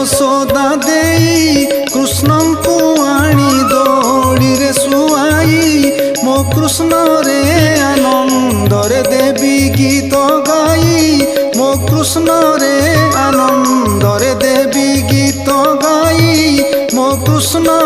यशोदा देई कृष्णंकु आनी दौड़ी रे सुआई मो कृष्ण रे आनंद रे देवी गीत गाई मो कृष्ण रे आनंद रे देवी गीत गाई मो कृष्ण